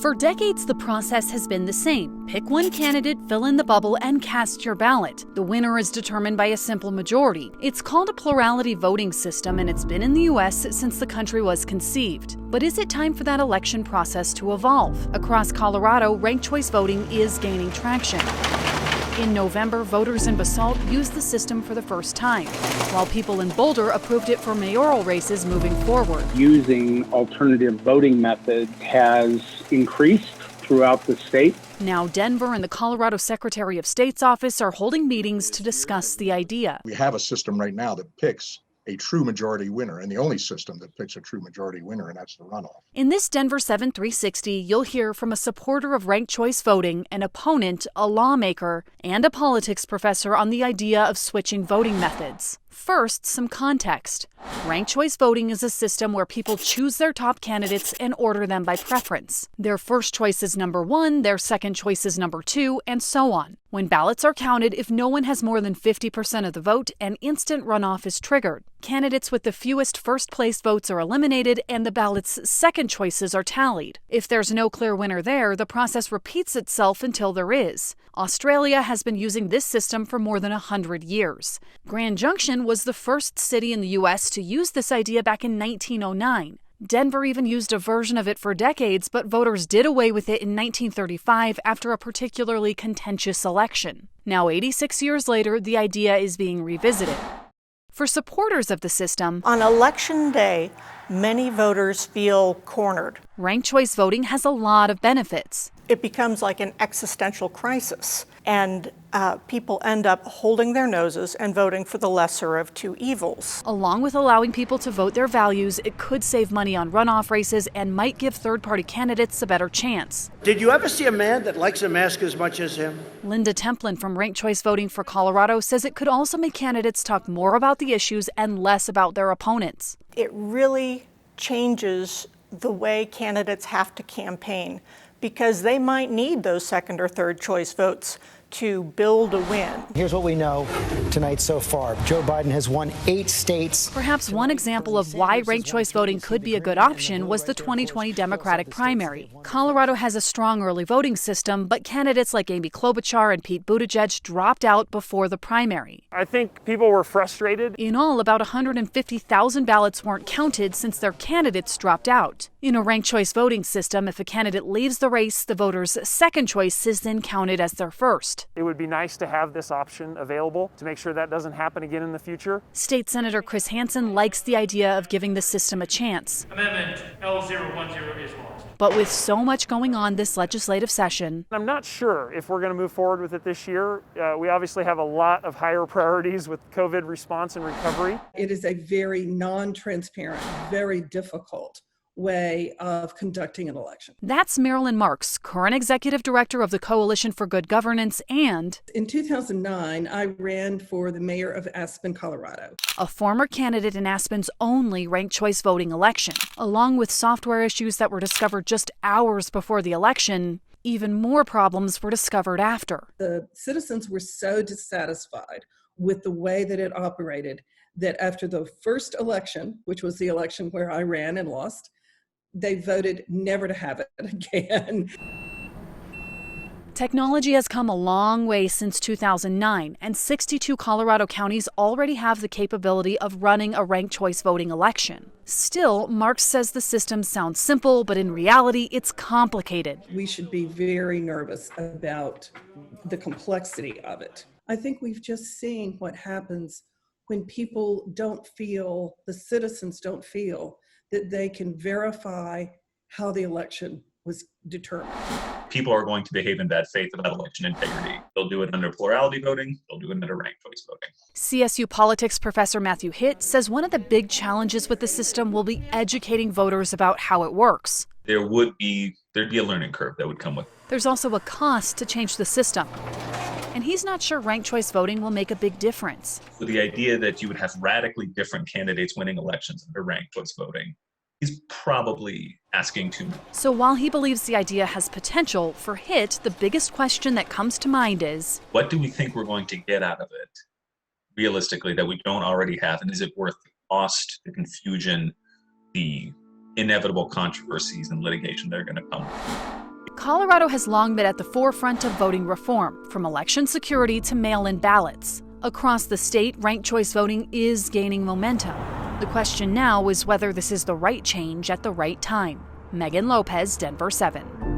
For decades, the process has been the same. Pick one candidate, fill in the bubble, and cast your ballot. The winner is determined by a simple majority. It's called a plurality voting system, and it's been in the U.S. since the country was conceived. But is it time for that election process to evolve? Across Colorado, ranked choice voting is gaining traction. In November, voters in Basalt used the system for the first time, while people in Boulder approved it for mayoral races moving forward. Using alternative voting methods has increased throughout the state. Now, Denver and the Colorado Secretary of State's office are holding meetings to discuss the idea. We have a system right now that picks a true majority winner, and the only system that picks a true majority winner, and that's the runoff. In this Denver 7 360, you'll hear from a supporter of ranked choice voting, an opponent, a lawmaker, and a politics professor on the idea of switching voting methods. First, some context. Ranked choice voting is a system where people choose their top candidates and order them by preference. Their first choice is number 1, their second choice is number 2, and so on. When ballots are counted, if no one has more than 50% of the vote, an instant runoff is triggered. Candidates with the fewest first-place votes are eliminated, and the ballot's second choices are tallied. If there's no clear winner there, the process repeats itself until there is. Australia has been using this system for more than 100 years. Grand Junction was the first city in the U.S. to use this idea back in 1909. Denver even used a version of it for decades, but voters did away with it in 1935 after a particularly contentious election. Now, 86 years later, the idea is being revisited. For supporters of the system, on Election Day, many voters feel cornered. Ranked choice voting has a lot of benefits. It becomes like an existential crisis, and people end up holding their noses and voting for the lesser of two evils. Along with allowing people to vote their values, it could save money on runoff races and might give third-party candidates a better chance. Did you ever see a man that likes a mask as much as him? Linda Templin from Ranked Choice Voting for Colorado says it could also make candidates talk more about the issues and less about their opponents. It really changes the way candidates have to campaign, because they might need those second or third choice votes to build a win. Here's what we know tonight so far. Joe Biden has won 8 states. Perhaps one example of why ranked choice voting could be a good option was the 2020 Democratic primary. Colorado has a strong early voting system, but candidates like Amy Klobuchar and Pete Buttigieg dropped out before the primary. I think people were frustrated. In all, about 150,000 ballots weren't counted since their candidates dropped out. In a ranked choice voting system, if a candidate leaves the race, the voter's second choice is then counted as their first. It would be nice to have this option available to make sure that doesn't happen again in the future. State Senator Chris Hansen likes the idea of giving the system a chance. Amendment L010 is lost. But with so much going on this legislative session, I'm not sure if we're going to move forward with it this year. We obviously have a lot of higher priorities with COVID response and recovery. It is a very non-transparent, very difficult way of conducting an election. That's Marilyn Marks, current executive director of the Coalition for Good Governance, and in 2009, I ran for the mayor of Aspen, Colorado, a former candidate in Aspen's only ranked choice voting election. Along with software issues that were discovered just hours before the election, even more problems were discovered after. The citizens were so dissatisfied with the way that it operated that after the first election, which was the election where I ran and lost, they voted never to have it again. Technology has come a long way since 2009, and 62 Colorado counties already have the capability of running a ranked choice voting election. Still, Marks says the system sounds simple, but in reality, it's complicated. We should be very nervous about the complexity of it. I think we've just seen what happens when people don't feel, the citizens don't feel, that they can verify how the election was determined. People are going to behave in bad faith about election integrity. They'll do it under plurality voting. They'll do it under ranked choice voting. CSU politics professor Matthew Hitt says one of the big challenges with the system will be educating voters about how it works. There'd be a learning curve that would come with it. There's also a cost to change the system. And he's not sure ranked choice voting will make a big difference. With the idea that you would have radically different candidates winning elections under ranked choice voting, he's probably asking too much. So while he believes the idea has potential, for Hitt, the biggest question that comes to mind is, what do we think we're going to get out of it, realistically, that we don't already have? And is it worth the cost, the confusion, the inevitable controversies and litigation that are going to come with it? Colorado has long been at the forefront of voting reform, from election security to mail-in ballots. Across the state, ranked choice voting is gaining momentum. The question now is whether this is the right change at the right time. Megan Lopez, Denver 7.